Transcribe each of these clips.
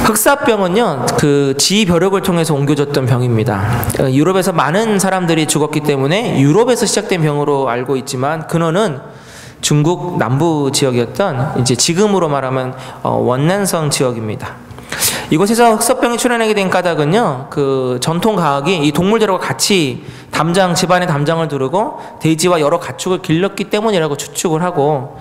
흑사병은요, 그 지벼력을 통해서 옮겨졌던 병입니다. 유럽에서 많은 사람들이 죽었기 때문에 유럽에서 시작된 병으로 알고 있지만 근원은 중국 남부 지역이었던 이제 지금으로 말하면 원난성 지역입니다. 이곳에서 흑사병이 출현하게 된 까닭은요, 그 전통 과학이 이 동물들하고 같이 집안의 담장을 두르고 돼지와 여러 가축을 길렀기 때문이라고 추측을 하고,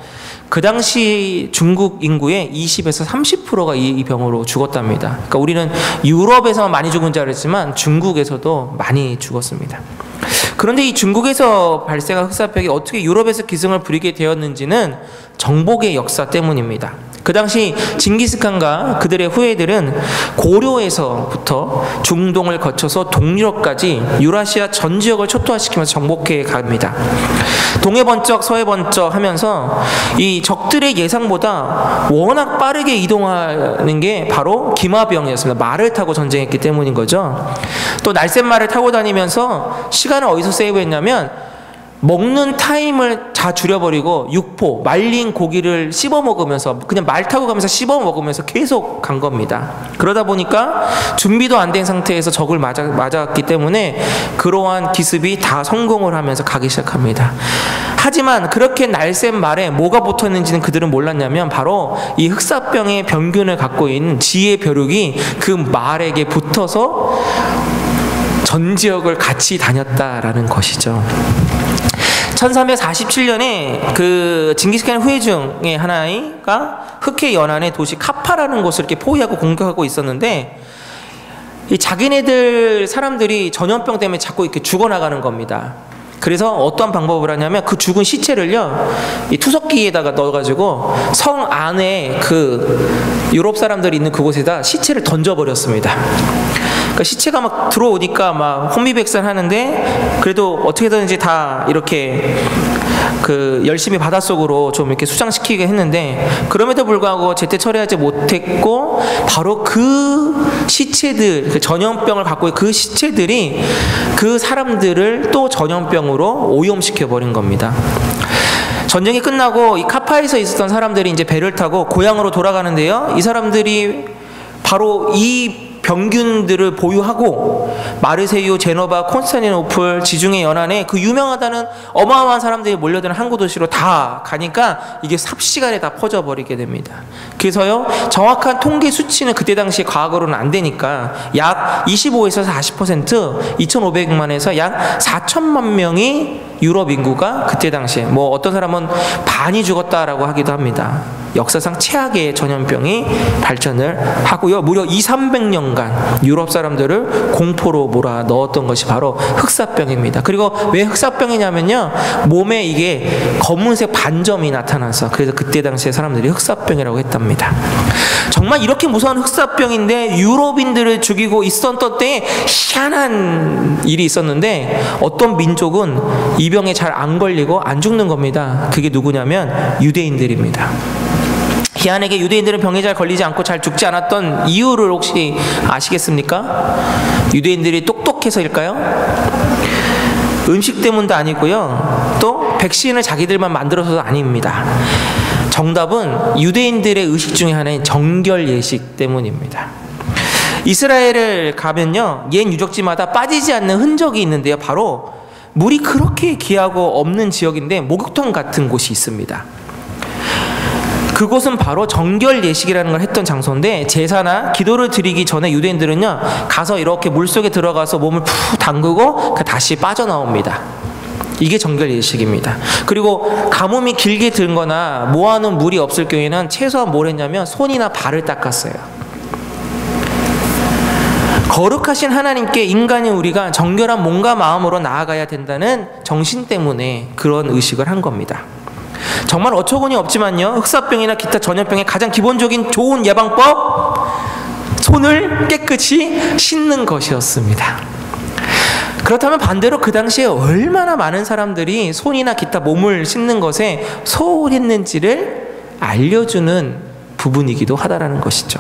그 당시 중국 인구의 20에서 30%가 이 병으로 죽었답니다. 그러니까 우리는 유럽에서 많이 죽은 줄 알았지만 중국에서도 많이 죽었습니다. 그런데 이 중국에서 발생한 흑사병이 어떻게 유럽에서 기승을 부리게 되었는지는 정복의 역사 때문입니다. 그 당시 징기스칸과 그들의 후예들은 고려에서부터 중동을 거쳐서 동유럽까지 유라시아 전 지역을 초토화시키면서 정복해 갑니다. 동해 번쩍 서해 번쩍 하면서 이 적들의 예상보다 워낙 빠르게 이동하는 게 바로 기마병이었습니다. 말을 타고 전쟁했기 때문인 거죠. 또 날쌘말을 타고 다니면서 시간을 어디서 세이브했냐면 먹는 타임을 다 줄여버리고 육포, 말린 고기를 씹어 먹으면서 그냥 말 타고 가면서 씹어 먹으면서 계속 간 겁니다. 그러다 보니까 준비도 안 된 상태에서 적을 맞았기 때문에 그러한 기습이 다 성공을 하면서 가기 시작합니다. 하지만 그렇게 날쌘 말에 뭐가 붙었는지는 그들은 몰랐냐면 바로 이 흑사병의 병균을 갖고 있는 지의 벼룩이 그 말에게 붙어서 전 지역을 같이 다녔다라는 것이죠. 1347년에 그 징기스칸의 후예 중에 하나가 흑해 연안의 도시 카파라는 곳을 이렇게 포위하고 공격하고 있었는데, 이 자기네들 사람들이 전염병 때문에 자꾸 이렇게 죽어나가는 겁니다. 그래서 어떠한 방법을 하냐면 그 죽은 시체를요, 이 투석기에다가 넣어가지고 성 안에 그 유럽 사람들이 있는 그곳에다 시체를 던져버렸습니다. 그러니까 시체가 막 들어오니까 막 혼미백산하는데 그래도 어떻게든지 다 이렇게 그 열심히 바닷속으로 좀 이렇게 수장시키게 했는데, 그럼에도 불구하고 제때 처리하지 못했고 바로 그 시체들, 그 전염병을 갖고 있는 그 시체들이 그 사람들을 또 전염병으로 오염시켜 버린 겁니다. 전쟁이 끝나고 이 카파에서 있었던 사람들이 이제 배를 타고 고향으로 돌아가는데요, 이 사람들이 바로 이 병균들을 보유하고 마르세유, 제노바, 콘스탄티노플, 지중해 연안에 그 유명하다는 어마어마한 사람들이 몰려드는 항구 도시로 다 가니까 이게 삽시간에 다 퍼져버리게 됩니다. 그래서요, 정확한 통계 수치는 그때 당시 과학으로는 안 되니까 약 25에서 40%, 2,500만에서 약 4천만 명이 유럽 인구가 그때 당시에, 뭐 어떤 사람은 반이 죽었다라고 하기도 합니다. 역사상 최악의 전염병이 발전을 하고요, 무려 200~300년간 유럽 사람들을 공포로 몰아 넣었던 것이 바로 흑사병입니다. 그리고 왜 흑사병이냐면요, 몸에 이게 검은색 반점이 나타나서, 그래서 그때 당시에 사람들이 흑사병이라고 했답니다. 정말 이렇게 무서운 흑사병인데 유럽인들을 죽이고 있었던 때에 희한한 일이 있었는데, 어떤 민족은 이 병에 잘 안 걸리고 안 죽는 겁니다. 그게 누구냐면 유대인들입니다. 희한하게 유대인들은 병에 잘 걸리지 않고 잘 죽지 않았던 이유를 혹시 아시겠습니까? 유대인들이 똑똑해서일까요? 음식 때문도 아니고요, 또 백신을 자기들만 만들어서도 아닙니다. 정답은 유대인들의 의식 중에 하나인 정결 예식 때문입니다. 이스라엘을 가면요, 옛 유적지마다 빠지지 않는 흔적이 있는데요, 바로 물이 그렇게 귀하고 없는 지역인데 목욕탕 같은 곳이 있습니다. 그곳은 바로 정결 예식이라는 걸 했던 장소인데, 제사나 기도를 드리기 전에 유대인들은요, 가서 이렇게 물속에 들어가서 몸을 푹 담그고 다시 빠져나옵니다. 이게 정결 예식입니다. 그리고 가뭄이 길게 들거나 모아놓은 물이 없을 경우에는 최소한 뭘 했냐면 손이나 발을 닦았어요. 거룩하신 하나님께 인간인 우리가 정결한 몸과 마음으로 나아가야 된다는 정신 때문에 그런 의식을 한 겁니다. 정말 어처구니 없지만요, 흑사병이나 기타 전염병의 가장 기본적인 좋은 예방법, 손을 깨끗이 씻는 것이었습니다. 그렇다면 반대로 그 당시에 얼마나 많은 사람들이 손이나 기타 몸을 씻는 것에 소홀했는지를 알려주는 부분이기도 하다라는 것이죠.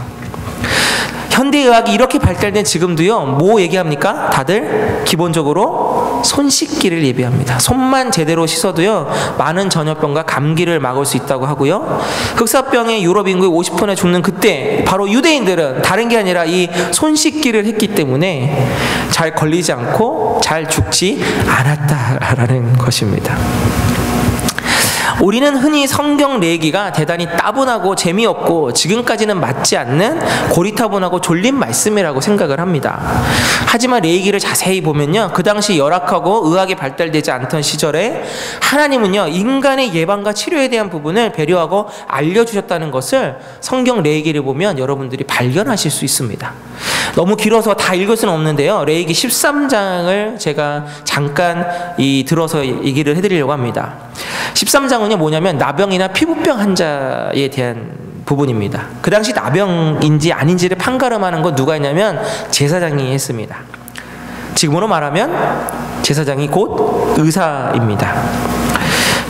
현대의학이 이렇게 발달된 지금도요, 뭐 얘기합니까? 다들 기본적으로 손 씻기를 예비합니다. 손만 제대로 씻어도요 많은 전염병과 감기를 막을 수 있다고 하고요. 흑사병에 유럽 인구의 50%나 죽는 그때 바로 유대인들은 다른 게 아니라 이 손 씻기를 했기 때문에 잘 걸리지 않고 잘 죽지 않았다라는 것입니다. 우리는 흔히 성경 레위기가 대단히 따분하고 재미없고 지금까지는 맞지 않는 고리타분하고 졸린 말씀이라고 생각을 합니다. 하지만 레위기를 자세히 보면요, 그 당시 열악하고 의학이 발달되지 않던 시절에 하나님은요 인간의 예방과 치료에 대한 부분을 배려하고 알려주셨다는 것을 성경 레위기를 보면 여러분들이 발견하실 수 있습니다. 너무 길어서 다 읽을 수는 없는데요, 레위기 13장을 제가 잠깐 들어서 얘기를 해드리려고 합니다. 13장은요 뭐냐면 나병이나 피부병 환자에 대한 부분입니다. 그 당시 나병인지 아닌지를 판가름하는 건 누가 했냐면 제사장이 했습니다. 지금으로 말하면 제사장이 곧 의사입니다.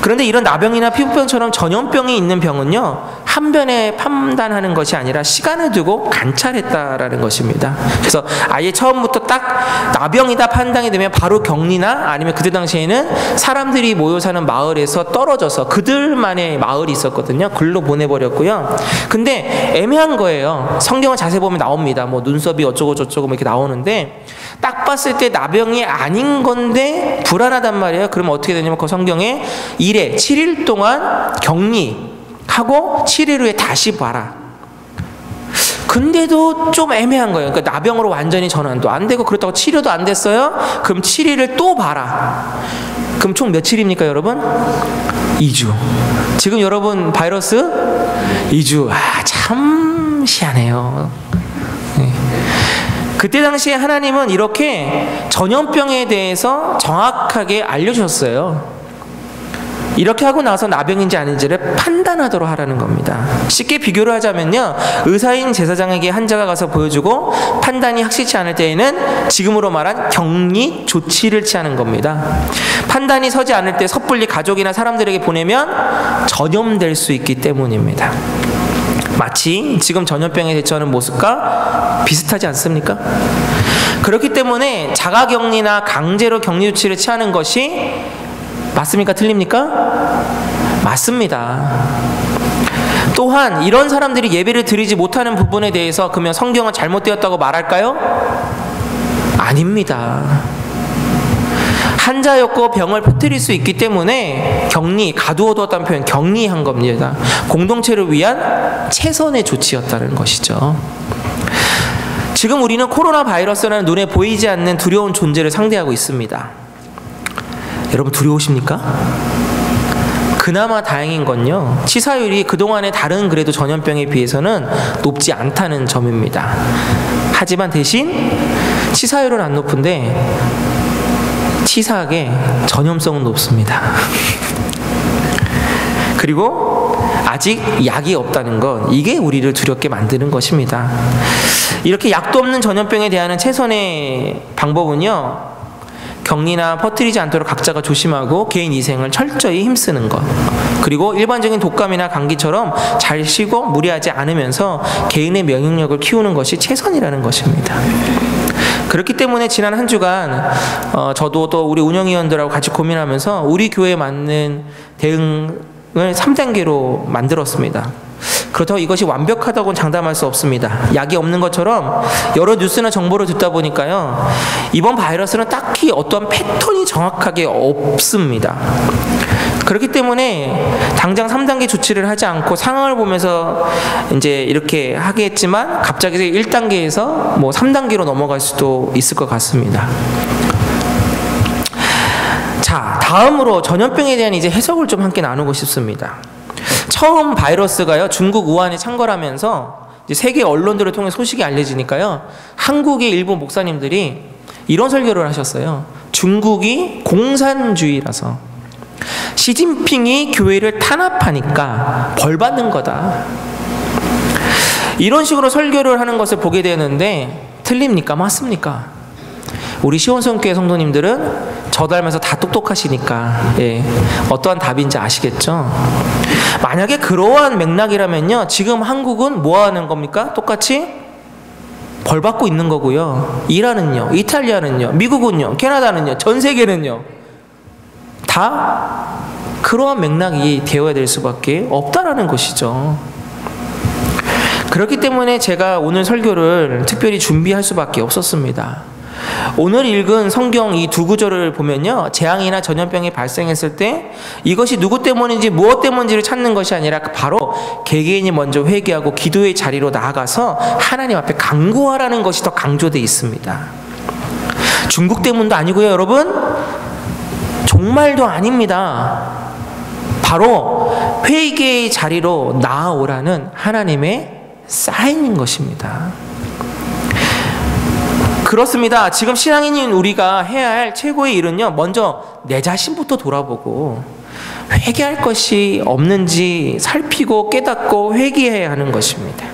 그런데 이런 나병이나 피부병처럼 전염병이 있는 병은요 한 번에 판단하는 것이 아니라 시간을 두고 관찰했다라는 것입니다. 그래서 아예 처음부터 딱 나병이다 판단이 되면 바로 격리나 아니면 그때 당시에는 사람들이 모여 사는 마을에서 떨어져서 그들만의 마을이 있었거든요. 글로 보내버렸고요. 근데 애매한 거예요. 성경을 자세히 보면 나옵니다. 뭐 눈썹이 어쩌고 저쩌고 이렇게 나오는데 딱 봤을 때 나병이 아닌 건데 불안하단 말이에요. 그러면 어떻게 되냐면 그 성경에 1회 7일 동안 격리하고 7일 후에 다시 봐라. 근데도 좀 애매한 거예요. 그러니까 나병으로 완전히 전환도 안 되고 그렇다고 치료도 안 됐어요. 그럼 7일을 또 봐라. 그럼 총 며칠입니까 여러분? 2주. 지금 여러분 바이러스 2주. 참 희한해요. 네. 그때 당시에 하나님은 이렇게 전염병에 대해서 정확하게 알려주셨어요. 이렇게 하고 나서 나병인지 아닌지를 판단하도록 하라는 겁니다. 쉽게 비교를 하자면요, 의사인 제사장에게 환자가 가서 보여주고 판단이 확실치 않을 때에는 지금으로 말한 격리 조치를 취하는 겁니다. 판단이 서지 않을 때 섣불리 가족이나 사람들에게 보내면 전염될 수 있기 때문입니다. 마치 지금 전염병에 대처하는 모습과 비슷하지 않습니까? 그렇기 때문에 자가격리나 강제로 격리 조치를 취하는 것이 맞습니까? 틀립니까? 맞습니다. 또한 이런 사람들이 예배를 드리지 못하는 부분에 대해서 그러면 성경은 잘못되었다고 말할까요? 아닙니다. 환자였고 병을 퍼뜨릴 수 있기 때문에 격리, 가두어두었다는 표현 격리한 겁니다. 공동체를 위한 최선의 조치였다는 것이죠. 지금 우리는 코로나 바이러스라는 눈에 보이지 않는 두려운 존재를 상대하고 있습니다. 여러분 두려우십니까? 그나마 다행인 건요, 치사율이 그동안의 다른 그래도 전염병에 비해서는 높지 않다는 점입니다. 하지만 대신 치사율은 안 높은데 치사하게 전염성은 높습니다. 그리고 아직 약이 없다는 것, 이게 우리를 두렵게 만드는 것입니다. 이렇게 약도 없는 전염병에 대한 최선의 방법은요, 격리나 퍼뜨리지 않도록 각자가 조심하고 개인 위생을 철저히 힘쓰는 것, 그리고 일반적인 독감이나 감기처럼 잘 쉬고 무리하지 않으면서 개인의 면역력을 키우는 것이 최선이라는 것입니다. 그렇기 때문에 지난 한 주간 저도 또 우리 운영위원들하고 같이 고민하면서 우리 교회에 맞는 대응을 3단계로 만들었습니다. 그렇다고 이것이 완벽하다고는 장담할 수 없습니다. 약이 없는 것처럼 여러 뉴스나 정보를 듣다 보니까요, 이번 바이러스는 딱히 어떠한 패턴이 정확하게 없습니다. 그렇기 때문에 당장 3단계 조치를 하지 않고 상황을 보면서 이제 이렇게 하겠지만 갑자기 1단계에서 뭐 3단계로 넘어갈 수도 있을 것 같습니다. 자, 다음으로 전염병에 대한 이제 해석을 좀 함께 나누고 싶습니다. 처음 바이러스가요 중국 우한에 창궐하면서 이제 세계 언론들을 통해 소식이 알려지니까요, 한국의 일부 목사님들이 이런 설교를 하셨어요. 중국이 공산주의라서 시진핑이 교회를 탄압하니까 벌 받는 거다. 이런 식으로 설교를 하는 것을 보게 되는데 틀립니까? 맞습니까? 우리 시온성교회 성도님들은 저 닮아서 다 똑똑하시니까 어떠한 답인지 아시겠죠? 만약에 그러한 맥락이라면요, 지금 한국은 뭐 하는 겁니까? 똑같이 벌 받고 있는 거고요. 이란은요, 이탈리아는요, 미국은요, 캐나다는요, 전 세계는요, 다 그러한 맥락이 되어야 될 수밖에 없다라는 것이죠. 그렇기 때문에 제가 오늘 설교를 특별히 준비할 수밖에 없었습니다. 오늘 읽은 성경 이 두 구절을 보면요, 재앙이나 전염병이 발생했을 때 이것이 누구 때문인지 무엇 때문인지를 찾는 것이 아니라 바로 개개인이 먼저 회개하고 기도의 자리로 나아가서 하나님 앞에 간구하라는 것이 더 강조되어 있습니다. 중국 때문도 아니고요, 여러분, 종말도 아닙니다. 바로 회개의 자리로 나아오라는 하나님의 사인인 것입니다. 그렇습니다. 지금 신앙인인 우리가 해야 할 최고의 일은요, 먼저 내 자신부터 돌아보고 회개할 것이 없는지 살피고 깨닫고 회개해야 하는 것입니다.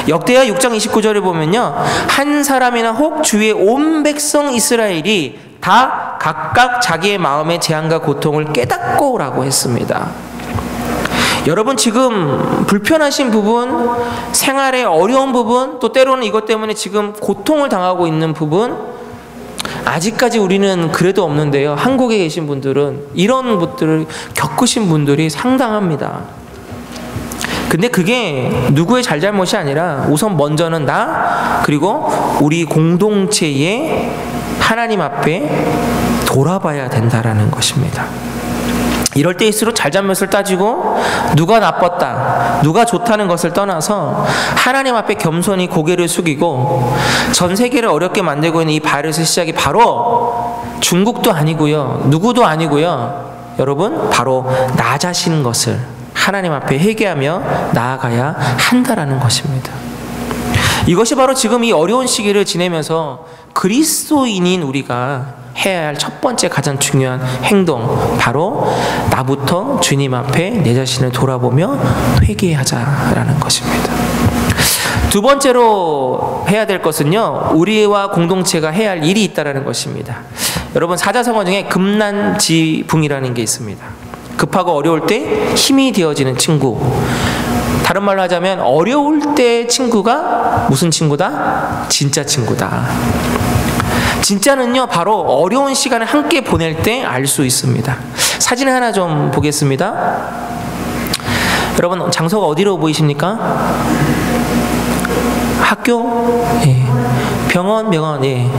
역대하 6장 29절을 보면요, 한 사람이나 혹 주의 온 백성 이스라엘이 다 각각 자기의 마음의 재앙과 고통을 깨닫고 라고 했습니다. 여러분, 지금 불편하신 부분, 생활에 어려운 부분, 또 때로는 이것 때문에 지금 고통을 당하고 있는 부분, 아직까지 우리는 그래도 없는데요, 한국에 계신 분들은 이런 것들을 겪으신 분들이 상당합니다. 근데 그게 누구의 잘잘못이 아니라 우선 먼저는 나, 그리고 우리 공동체의 하나님 앞에 돌아봐야 된다라는 것입니다. 이럴 때일수록 잘잘못을 따지고 누가 나빴다, 누가 좋다는 것을 떠나서 하나님 앞에 겸손히 고개를 숙이고, 전 세계를 어렵게 만들고 있는 이 바이러스 시작이 바로 중국도 아니고요, 누구도 아니고요, 여러분, 바로 나 자신 것을 하나님 앞에 회개하며 나아가야 한다라는 것입니다. 이것이 바로 지금 이 어려운 시기를 지내면서 그리스도인인 우리가 해야 할 첫 번째 가장 중요한 행동, 바로 나부터 주님 앞에 내 자신을 돌아보며 회개하자라는 것입니다. 두 번째로 해야 될 것은요, 우리와 공동체가 해야 할 일이 있다는 것입니다. 여러분, 사자성어 중에 급난지붕이라는 게 있습니다. 급하고 어려울 때 힘이 되어지는 친구, 다른 말로 하자면 어려울 때 친구가 무슨 친구다? 진짜 친구다. 진짜는요, 바로 어려운 시간을 함께 보낼 때 알 수 있습니다. 사진 하나 좀 보겠습니다. 여러분, 장소가 어디로 보이십니까? 학교? 예. 병원? 예.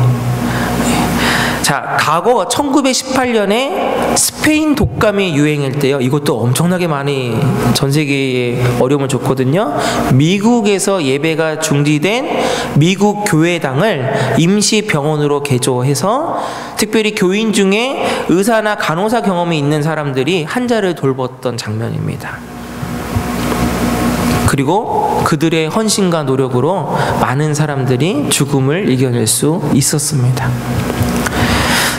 자, 과거 1918년에 스페인 독감이 유행일 때요, 이것도 엄청나게 많이 전 세계에 어려움을 줬거든요. 미국에서 예배가 중지된 미국 교회당을 임시 병원으로 개조해서 특별히 교인 중에 의사나 간호사 경험이 있는 사람들이 환자를 돌봤던 장면입니다. 그리고 그들의 헌신과 노력으로 많은 사람들이 죽음을 이겨낼 수 있었습니다.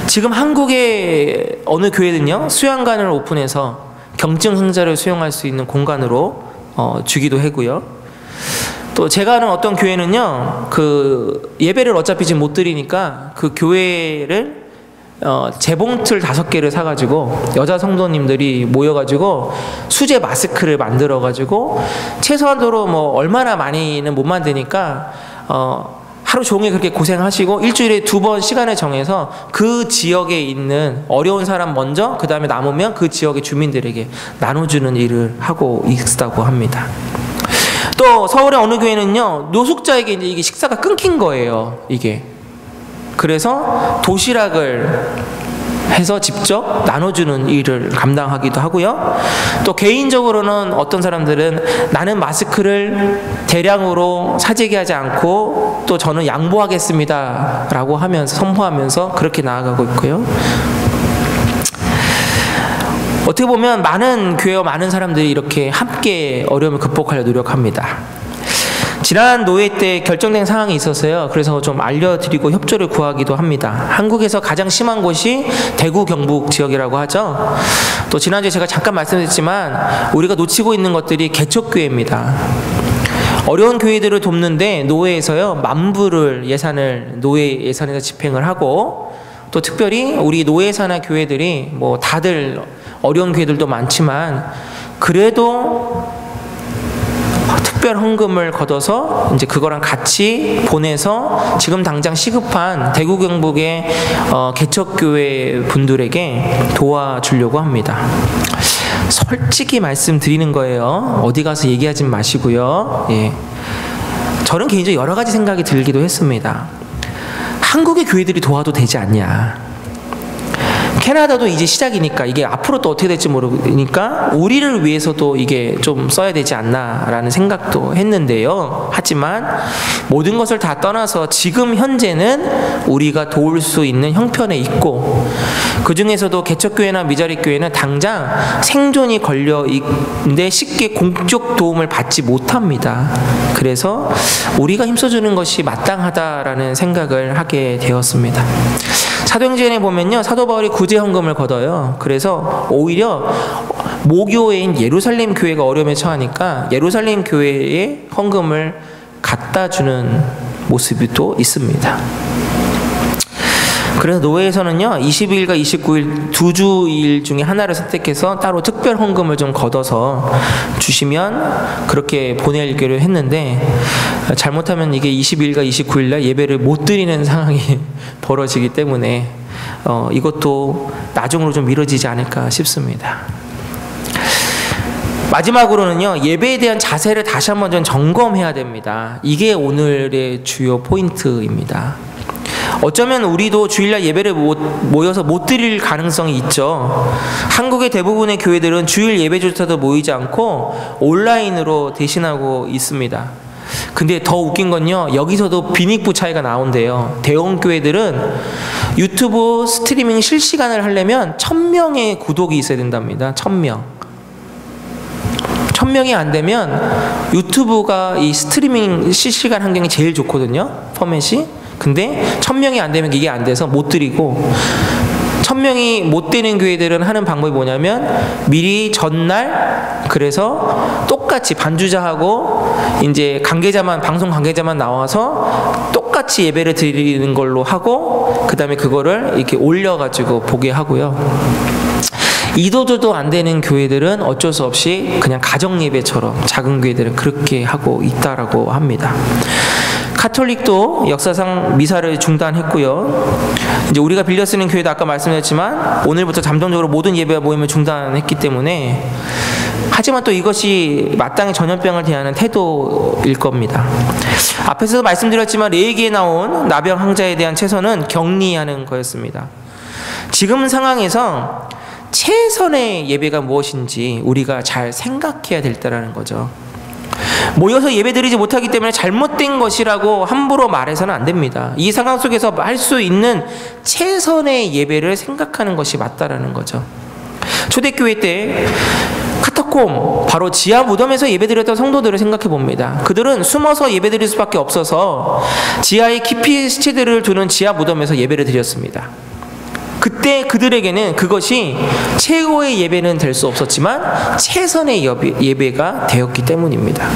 지금 한국의 어느 교회는요, 수양관을 오픈해서 경증 환자를 수용할 수 있는 공간으로 주기도 하고요. 또 제가 아는 어떤 교회는요, 그 예배를 어차피 지금 못 드리니까 그 교회를 재봉틀 5개를 사가지고 여자 성도님들이 모여가지고 수제 마스크를 만들어가지고 최소한도로 뭐 얼마나 많이는 못 만드니까 하루 종일 그렇게 고생하시고 일주일에 2번 시간을 정해서 그 지역에 있는 어려운 사람 먼저, 그 다음에 남으면 그 지역의 주민들에게 나눠주는 일을 하고 있다고 합니다. 또 서울의 어느 교회는요, 노숙자에게 이제 이게 식사가 끊긴 거예요, 이게. 그래서 도시락을 해서 직접 나눠주는 일을 감당하기도 하고요. 또 개인적으로는 어떤 사람들은 나는 마스크를 대량으로 사재기 하지 않고 또 저는 양보하겠습니다 라고 하면서 선포하면서 그렇게 나아가고 있고요. 어떻게 보면 많은 교회와 많은 사람들이 이렇게 함께 어려움을 극복하려 노력합니다. 지난 노회 때 결정된 상황이 있었어요. 그래서 좀 알려드리고 협조를 구하기도 합니다. 한국에서 가장 심한 곳이 대구 경북 지역이라고 하죠. 또 지난주에 제가 잠깐 말씀드렸지만 우리가 놓치고 있는 것들이 개척교회입니다. 어려운 교회들을 돕는데 노회에서요, 만불을 예산을 노회 예산에서 집행을 하고, 또 특별히 우리 노회 산하 교회들이 뭐 다들 어려운 교회들도 많지만 그래도 특별 헌금을 걷어서 이제 그거랑 같이 보내서 지금 당장 시급한 대구 경북의 개척교회 분들에게 도와주려고 합니다. 솔직히 말씀드리는 거예요. 어디 가서 얘기하지 마시고요. 예. 저는 개인적으로 여러 가지 생각이 들기도 했습니다. 한국의 교회들이 도와도 되지 않냐. 캐나다도 이제 시작이니까 이게 앞으로 또 어떻게 될지 모르니까 우리를 위해서도 이게 좀 써야 되지 않나라는 생각도 했는데요. 하지만 모든 것을 다 떠나서 지금 현재는 우리가 도울 수 있는 형편에 있고, 그 중에서도 개척교회나 미자립교회는 당장 생존이 걸려 있는데 쉽게 공적 도움을 받지 못합니다. 그래서 우리가 힘써주는 것이 마땅하다라는 생각을 하게 되었습니다. 사도행전에 보면요, 사도 바울이 구제 헌금을 걷어요. 그래서 오히려 모교회인 예루살렘 교회가 어려움에 처하니까 예루살렘 교회에 헌금을 갖다 주는 모습이 또 있습니다. 그래서 노회에서는요, 22일과 29일 두 주일 중에 하나를 선택해서 따로 특별 헌금을 좀 걷어서 주시면 그렇게 보내기로 했는데, 잘못하면 이게 22일과 29일 날 예배를 못 드리는 상황이 벌어지기 때문에 이것도 나중으로 좀 미뤄지지 않을까 싶습니다. 마지막으로는요, 예배에 대한 자세를 다시 한번 좀 점검해야 됩니다. 이게 오늘의 주요 포인트입니다. 어쩌면 우리도 주일날 예배를 모여서 못 드릴 가능성이 있죠. 한국의 대부분의 교회들은 주일 예배조차도 모이지 않고 온라인으로 대신하고 있습니다. 근데 더 웃긴 건요, 여기서도 빈익부 차이가 나온대요. 대형 교회들은 유튜브 스트리밍 실시간을 하려면 1000명의 구독이 있어야 된답니다. 1000명. 1000명이 안 되면 유튜브가 이 스트리밍 실시간 환경이 제일 좋거든요, 포맷이. 근데 1000명이 안 되면 이게 안 돼서 못 드리고, 1000명이 못 되는 교회들은 하는 방법이 뭐냐면 미리 전날, 그래서 똑같이 반주자하고 이제 관계자만, 방송 관계자만 나와서 똑같이 예배를 드리는 걸로 하고, 그 다음에 그거를 이렇게 올려가지고 보게 하고요. 이도저도 안 되는 교회들은 어쩔 수 없이 그냥 가정 예배처럼, 작은 교회들은 그렇게 하고 있다라고 합니다. 카톨릭도 역사상 미사를 중단했고요. 이제 우리가 빌려 쓰는 교회도 아까 말씀드렸지만 오늘부터 잠정적으로 모든 예배와 모임을 중단했기 때문에, 하지만 또 이것이 마땅히 전염병을 대하는 태도일 겁니다. 앞에서도 말씀드렸지만 레이기에 나온 나병 환자에 대한 최선은 격리하는 거였습니다. 지금 상황에서 최선의 예배가 무엇인지 우리가 잘 생각해야 될 때라는 거죠. 모여서 예배드리지 못하기 때문에 잘못된 것이라고 함부로 말해서는 안 됩니다. 이 상황 속에서 할 수 있는 최선의 예배를 생각하는 것이 맞다라는 거죠. 초대교회 때 카타콤, 바로 지하 무덤에서 예배드렸던 성도들을 생각해 봅니다. 그들은 숨어서 예배드릴 수밖에 없어서 지하에 깊이 시체들을 두는 지하 무덤에서 예배를 드렸습니다. 그때 그들에게는 그것이 최고의 예배는 될 수 없었지만 최선의 예배가 되었기 때문입니다.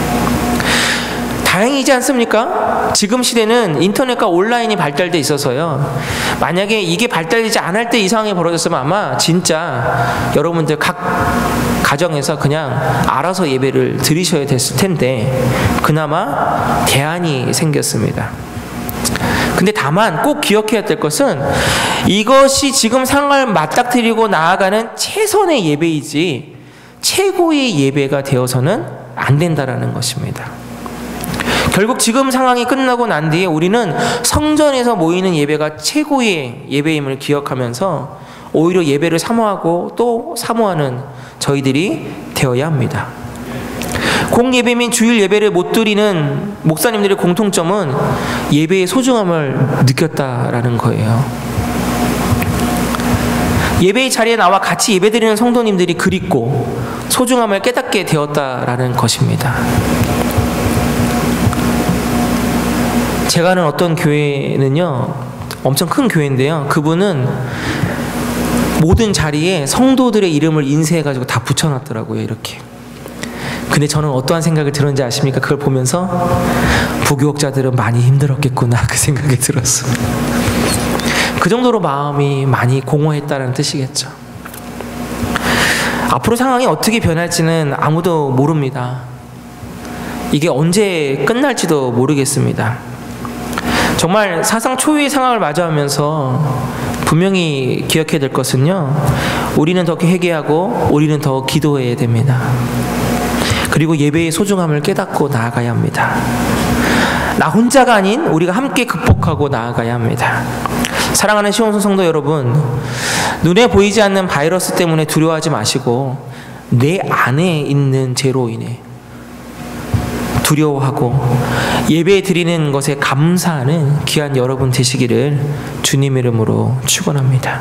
다행이지 않습니까? 지금 시대는 인터넷과 온라인이 발달돼 있어서요, 만약에 이게 발달되지 않을 때 이 상황이 벌어졌으면 아마 진짜 여러분들 각 가정에서 그냥 알아서 예배를 드리셔야 됐을 텐데, 그나마 대안이 생겼습니다. 근데 다만 꼭 기억해야 될 것은 이것이 지금 상황을 맞닥뜨리고 나아가는 최선의 예배이지 최고의 예배가 되어서는 안 된다라는 것입니다. 결국 지금 상황이 끝나고 난 뒤에 우리는 성전에서 모이는 예배가 최고의 예배임을 기억하면서 오히려 예배를 사모하고 또 사모하는 저희들이 되어야 합니다. 공예배 및 주일 예배를 못 드리는 목사님들의 공통점은 예배의 소중함을 느꼈다라는 거예요. 예배의 자리에 나와 같이 예배드리는 성도님들이 그립고 소중함을 깨닫게 되었다라는 것입니다. 제가 아는 어떤 교회는요, 엄청 큰 교회인데요, 그분은 모든 자리에 성도들의 이름을 인쇄해가지고 다 붙여놨더라고요, 이렇게. 근데 저는 어떠한 생각을 들었는지 아십니까? 그걸 보면서 부교역자들은 많이 힘들었겠구나, 그 생각이 들었어요. 그 정도로 마음이 많이 공허했다는 뜻이겠죠. 앞으로 상황이 어떻게 변할지는 아무도 모릅니다. 이게 언제 끝날지도 모르겠습니다. 정말 사상 초유의 상황을 맞이하면서 분명히 기억해야 될 것은요, 우리는 더 회개하고 우리는 더 기도해야 됩니다. 그리고 예배의 소중함을 깨닫고 나아가야 합니다. 나 혼자가 아닌 우리가 함께 극복하고 나아가야 합니다. 사랑하는 시온성 성도 여러분, 눈에 보이지 않는 바이러스 때문에 두려워하지 마시고 내 안에 있는 죄로 인해 두려워하고 예배 드리는 것에 감사하는 귀한 여러분 되시기를 주님 이름으로 축원합니다.